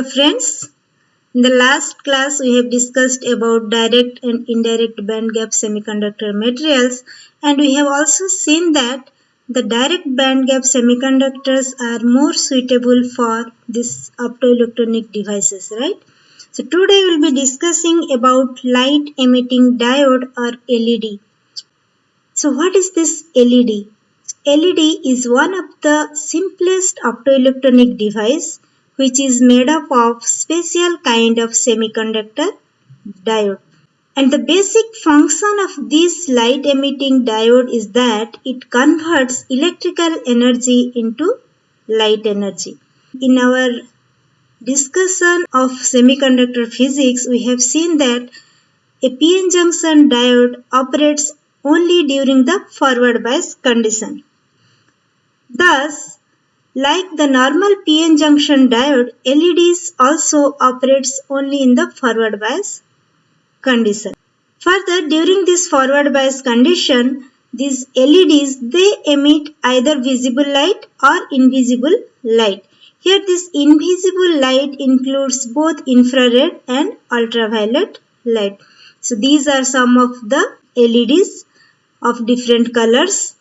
Dear friends, in the last class we have discussed about direct and indirect band gap semiconductor materials, and we have also seen that the direct band gap semiconductors are more suitable for these optoelectronic devices, right? So today we will be discussing about light emitting diode or LED. So what is this LED? LED is one of the simplest optoelectronic device which is made up of special kind of semiconductor diode. And the basic function of this light emitting diode is that it converts electrical energy into light energy. In our discussion of semiconductor physics, we have seen that a PN junction diode operates only during the forward bias condition. Thus, like the normal PN junction diode, LEDs also operates only in the forward bias condition. Further, during this forward bias condition, these LEDs, they emit either visible light or invisible light. Here this invisible light includes both infrared and ultraviolet light. So these are some of the LEDs of different colors.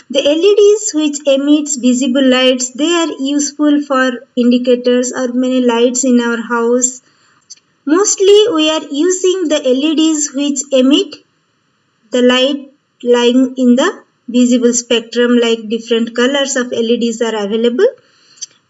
The LEDs which emits visible lights, they are useful for indicators or many lights in our house. Mostly we are using the LEDs which emit the light lying in the visible spectrum, like different colors of LEDs are available.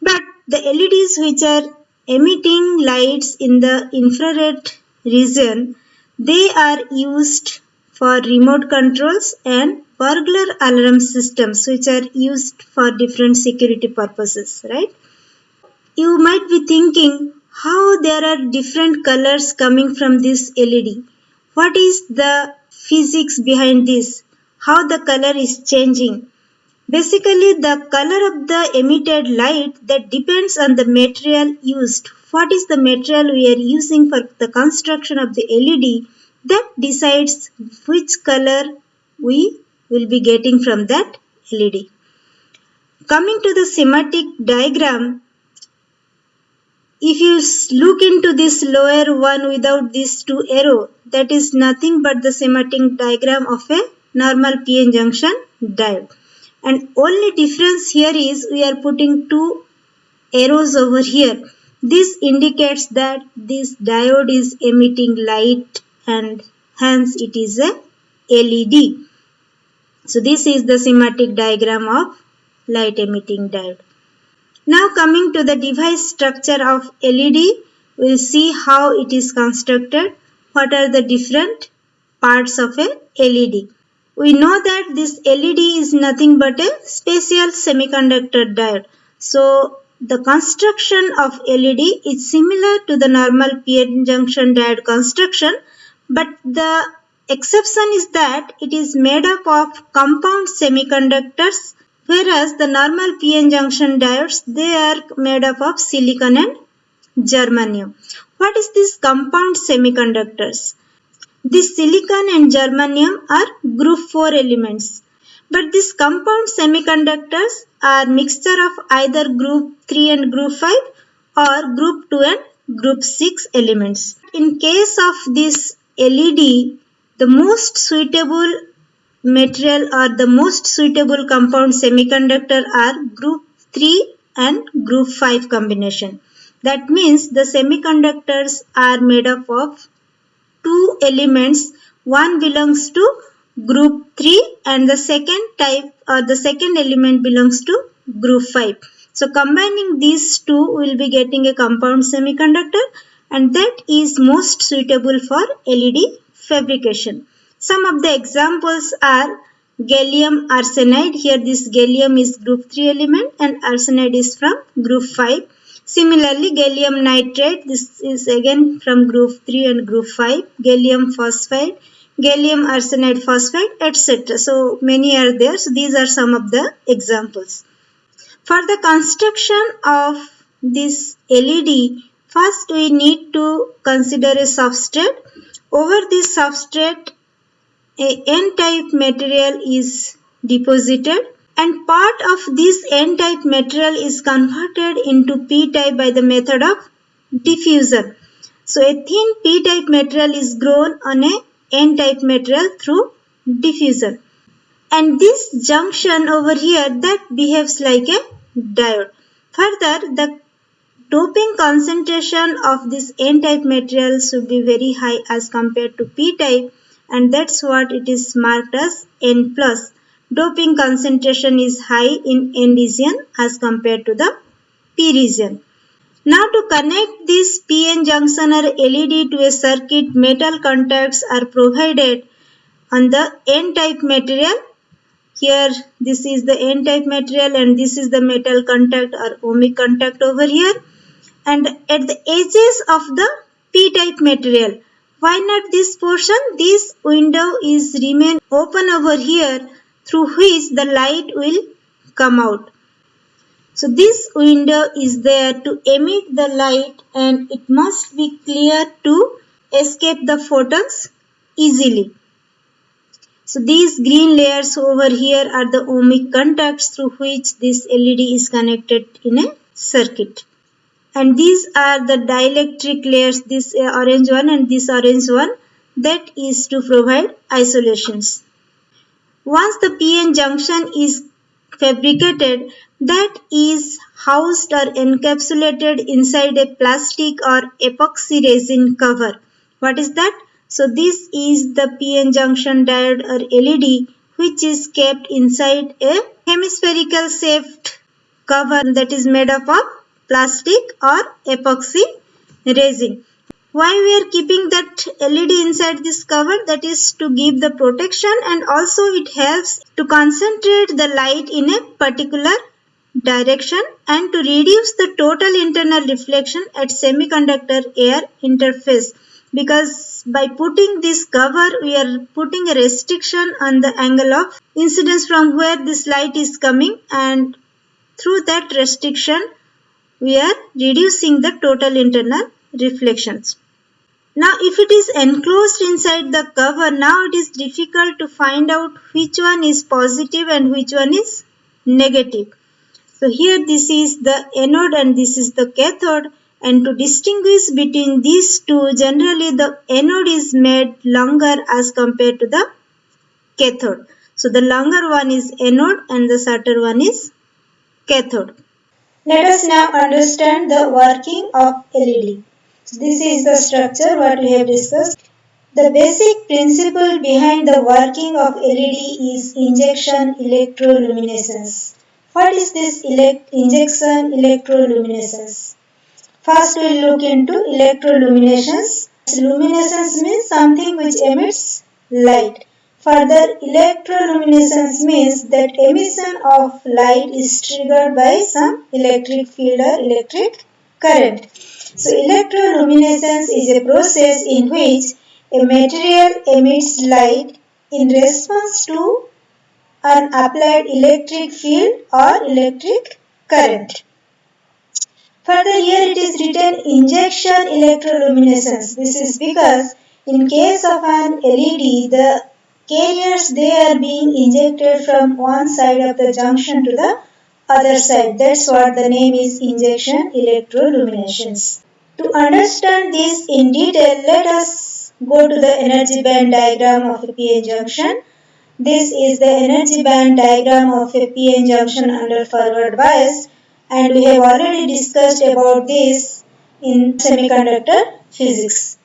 But the LEDs which are emitting lights in the infrared region, they are used for remote controls and burglar alarm systems which are used for different security purposes, right? You might be thinking how there are different colors coming from this LED. What is the physics behind this? How the color is changing? Basically, the color of the emitted light, that depends on the material used. What is the material we are using for the construction of the LED? That decides which color we will be getting from that LED. Coming to the schematic diagram, if you look into this lower one without these two arrows, that is nothing but the schematic diagram of a normal PN junction diode. And only difference here is we are putting two arrows over here. This indicates that this diode is emitting light and hence it is a LED. So this is the schematic diagram of light emitting diode. Now coming to the device structure of LED, we will see how it is constructed. What are the different parts of a LED? We know that this LED is nothing but a special semiconductor diode. So the construction of LED is similar to the normal PN junction diode construction, but the exception is that it is made up of compound semiconductors, whereas the normal PN junction diodes, they are made up of silicon and germanium. What is this compound semiconductors? This silicon and germanium are group 4 elements. But these compound semiconductors are mixture of either group 3 and group 5 or group 2 and group 6 elements. In case of this LED, the most suitable material or the most suitable compound semiconductor are group 3 and group 5 combination. That means the semiconductors are made up of two elements. One belongs to group 3 and the second type or the second element belongs to group 5. So combining these two, we will be getting a compound semiconductor, and that is most suitable for LED fabrication. Some of the examples are gallium arsenide. Here this gallium is group 3 element and arsenide is from group 5. Similarly, gallium nitride, this is again from group 3 and group 5. Gallium phosphide, gallium arsenide phosphide, etc. So many are there. So these are some of the examples. For the construction of this LED, first we need to consider a substrate. Over this substrate, a N-type material is deposited, and part of this N-type material is converted into P-type by the method of diffusion. So a thin p-type material is grown on a n-type material through diffusion. And this junction over here that behaves like a diode. Further, the doping concentration of this n-type material should be very high as compared to p-type, and that's what it is marked as N+. Doping concentration is high in N region as compared to the P region. Now to connect this PN junction or LED to a circuit, metal contacts are provided on the N-type material. Here this is the N-type material and this is the metal contact or ohmic contact over here. And at the edges of the P-type material, why not this portion? This window is remain open over here through which the light will come out. So this window is there to emit the light and it must be clear to escape the photons easily. So these green layers over here are the ohmic contacts through which this LED is connected in a circuit. And these are the dielectric layers, this orange one and this orange one, that is to provide isolations. Once the PN junction is fabricated, that is housed or encapsulated inside a plastic or epoxy resin cover. What is that? So this is the PN junction diode or LED which is kept inside a hemispherical shaped cover that is made up of plastic or epoxy resin. Why we are keeping that LED inside this cover? That is to give the protection and also it helps to concentrate the light in a particular direction and to reduce the total internal reflection at semiconductor air interface. Because by putting this cover, we are putting a restriction on the angle of incidence from where this light is coming, and through that restriction, we are reducing the total internal reflections. Now if it is enclosed inside the cover, now it is difficult to find out which one is positive and which one is negative. So here this is the anode and this is the cathode, and to distinguish between these two, generally the anode is made longer as compared to the cathode. So the longer one is anode and the shorter one is cathode. Let us now understand the working of LED. This is the structure what we have discussed. The basic principle behind the working of LED is injection electroluminescence. What is this injection electroluminescence? First we will look into electroluminescence. Luminescence means something which emits light. Further, electroluminescence means that emission of light is triggered by some electric field or electric current. So electroluminescence is a process in which a material emits light in response to an applied electric field or electric current. Further, here it is written injection electroluminescence. This is because in case of an LED, the carriers, they are being injected from one side of the junction to the other side. That's what the name is injection electroluminescence. To understand this in detail, let us go to the energy band diagram of a PN junction. This is the energy band diagram of a PN junction under forward bias, and we have already discussed about this in semiconductor physics.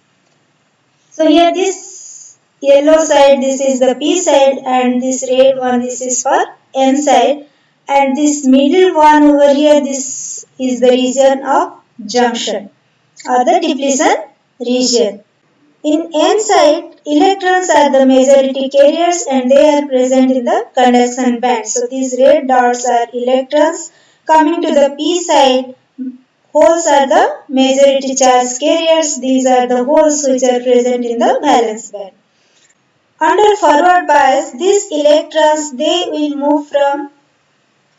So here this yellow side, this is the P side, and this red one, this is for N side, and this middle one over here, this is the region of junction or the depletion region. In N side, electrons are the majority carriers and they are present in the conduction band. So these red dots are electrons. Coming to the P side, holes are the majority charge carriers. These are the holes which are present in the valence band. Under forward bias, these electrons, they will move from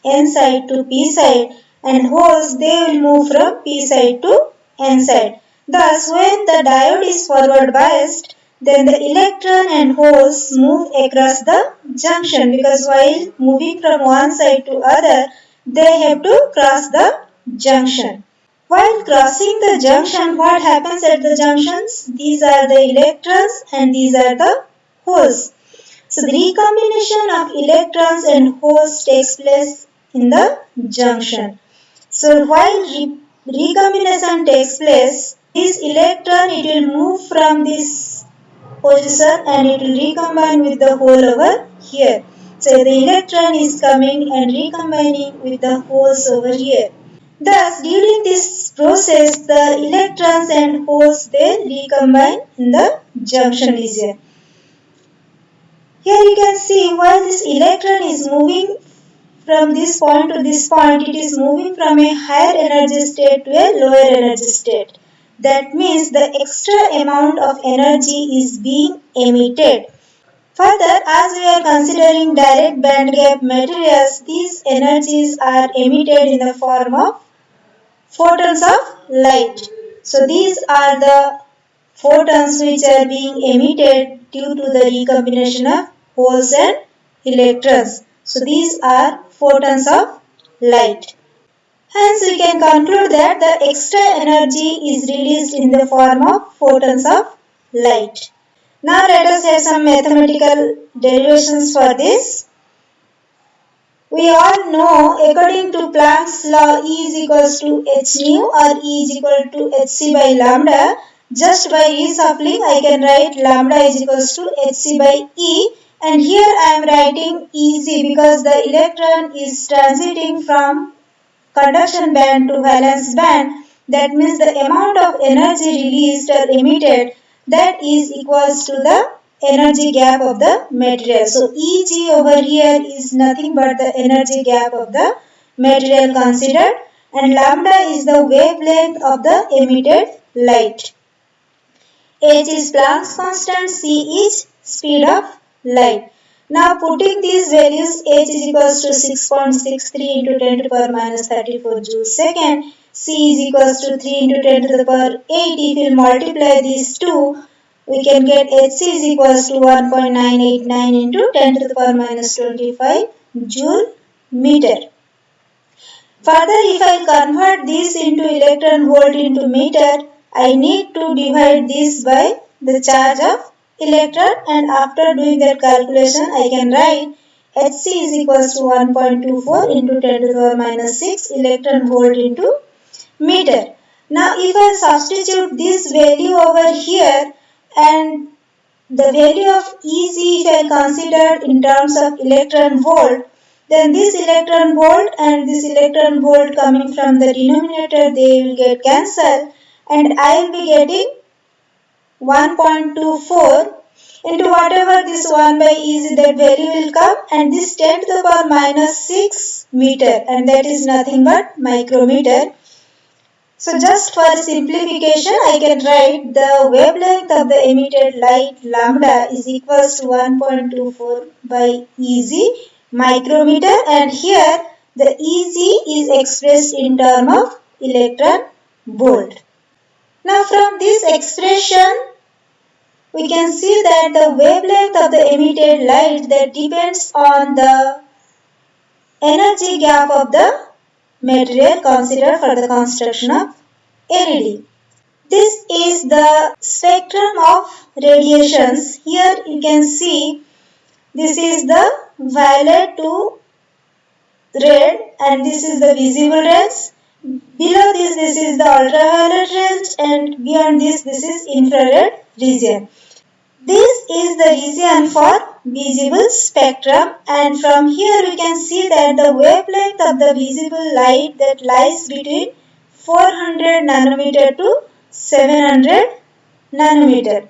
N side to P side, and holes, they will move from P side to N side. Thus, when the diode is forward biased, then the electron and holes move across the junction, because while moving from one side to other, they have to cross the junction. While crossing the junction, what happens at the junctions? These are the electrons and these are the holes. So the recombination of electrons and holes takes place in the junction. So while recombination takes place, this electron it will move from this position and it will recombine with the hole over here. So the electron is coming and recombining with the holes over here. Thus, during this process, the electrons and holes they recombine in the junction region. Here you can see while this electron is moving from this point to this point, it is moving from a higher energy state to a lower energy state. That means the extra amount of energy is being emitted. Further, as we are considering direct band gap materials, these energies are emitted in the form of photons of light. So these are the photons which are being emitted due to the recombination of holes and electrons. So these are photons of light. Hence we can conclude that the extra energy is released in the form of photons of light. Now let us have some mathematical derivations for this. We all know according to Planck's law E is equals to h nu or E is equal to hc by lambda. Just by reshuffling I can write lambda is equals to hc by E, and here I am writing Eg because the electron is transiting from conduction band to valence band. That means the amount of energy released or emitted that is equals to the energy gap of the material. So Eg over here is nothing but the energy gap of the material considered, and lambda is the wavelength of the emitted light. H is Planck's constant, C is speed of light. Now putting these values, H is equals to 6.63 into 10 to the power minus 34 joules second, C is equals to 3 into 10 to the power 8. If we multiply these two, we can get Hc is equals to 1.989 into 10 to the power minus 25 joule meter. Further, if I convert this into electron volt into meter, I need to divide this by the charge of electron, and after doing that calculation, I can write Hc is equals to 1.24 into 10 to the power minus 6 electron volt into meter. Now, if I substitute this value over here and the value of Eg if I consider in terms of electron volt, then this electron volt and this electron volt coming from the denominator, they will get cancelled, and I will be getting 1.24 into whatever this 1 by E that value will come, and this 10 to the power minus 6 meter, and that is nothing but micrometer. So just for simplification, I can write the wavelength of the emitted light lambda is equals to 1.24 by Eg micrometer, and here the Eg is expressed in terms of electron volt. Now from this expression, we can see that the wavelength of the emitted light that depends on the energy gap of the material considered for the construction of LED. This is the spectrum of radiations. Here you can see this is the violet to red, and this is the visible range. Below this is the ultraviolet range, and beyond this is infrared region. This is the region for visible spectrum, and from here we can see that the wavelength of the visible light that lies between 400 nanometer to 700 nanometer.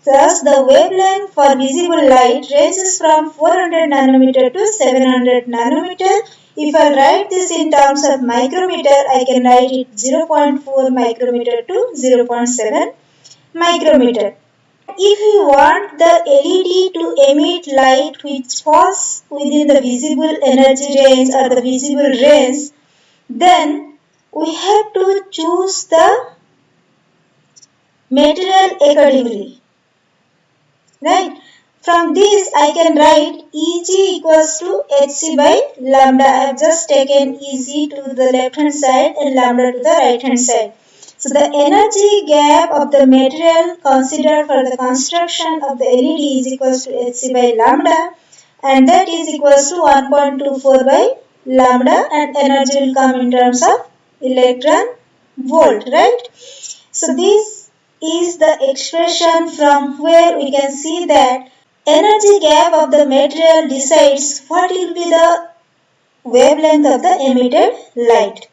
Thus, the wavelength for visible light ranges from 400 nanometer to 700 nanometer. If I write this in terms of micrometer, I can write it 0.4 micrometer to 0.7 micrometer. If you want the LED to emit light which falls within the visible energy range or the visible range, then we have to choose the material accordingly. Right? From this I can write Eg equals to Hc by lambda. I have just taken Eg to the left hand side and lambda to the right hand side. So the energy gap of the material considered for the construction of the LED is equals to Hc by lambda, and that is equals to 1.24 by lambda, and energy will come in terms of electron volt, right? So this is the expression from where we can see that energy gap of the material decides what will be the wavelength of the emitted light.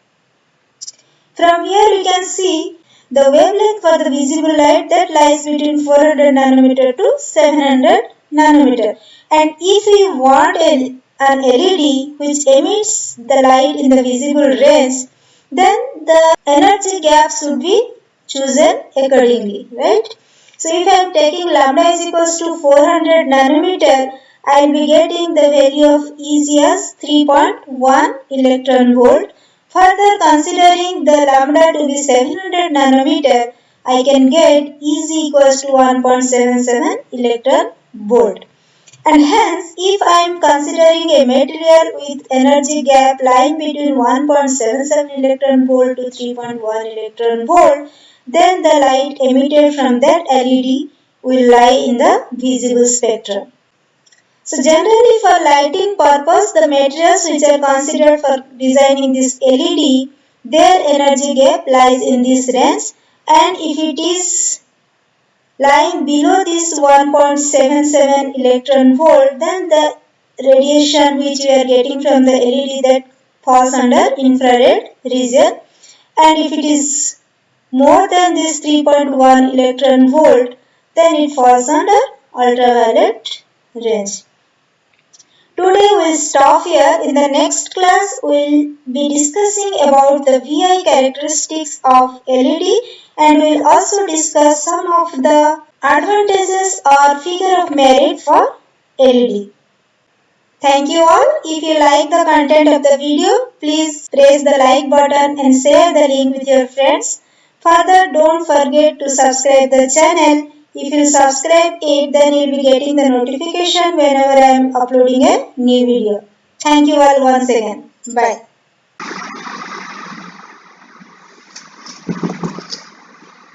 From here we can see the wavelength for the visible light that lies between 400 nanometer to 700 nanometer. And if we want an LED which emits the light in the visible range, then the energy gap should be chosen accordingly, right? So if I am taking lambda is equals to 400 nanometer, I will be getting the value of Eg as 3.1 electron volt. Further, considering the lambda to be 700 nanometer, I can get Eg equals to 1.77 electron volt. And hence, if I am considering a material with energy gap lying between 1.77 electron volt to 3.1 electron volt, then the light emitted from that LED will lie in the visible spectrum. So generally for lighting purpose, the materials which are considered for designing this LED, their energy gap lies in this range, and if it is lying below this 1.77 electron volt, then the radiation which we are getting from the LED that falls under infrared region, and if it is more than this 3.1 electron volt, then it falls under ultraviolet range. Today we will stop here. In the next class we will be discussing about the VI characteristics of LED, and we will also discuss some of the advantages or figure of merit for LED. Thank you all. If you like the content of the video, please press the like button and share the link with your friends. Further, don't forget to subscribe the channel. If you subscribe it, then you will be getting the notification whenever I am uploading a new video. Thank you all once again. Bye.